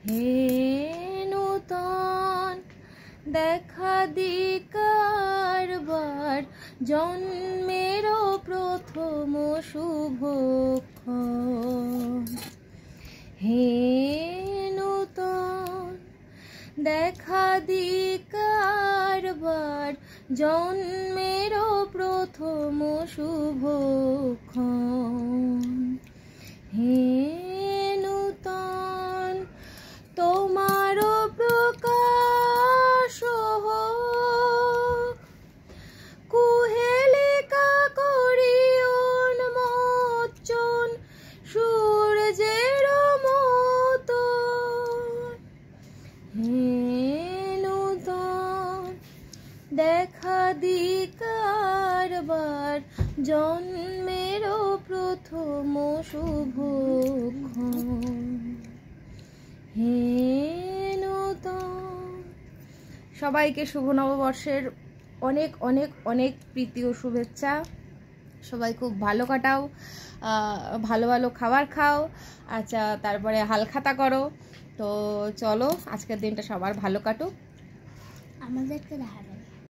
হে নূতন দেখা দিকারবার জন্মেরও প্রথম শুভক্ষণ। হে নূতন দেখা দিকারবার জন্মেরও প্রথম শুভক্ষণ। হে নূতন তোমারও প্রকাশ হোক, কুহেলিকা করি উন্মোচন সূর্যের মতন। হে নূতন দেখা দিকারবার জন্মেরও প্রথম শুভক্ষণ। হে নূতন। সবাইকে শুভ নববর্ষের অনেক অনেক অনেক প্রীতি ও শুভেচ্ছা। সবাই খুব ভালো কাটাও, ভালো ভালো খাবার খাও, আচ্ছা তারপরে হালখাতা করো। তো চলো আজকের দিনটা সবার ভালো কাটুক। আমাদেরকে দেখা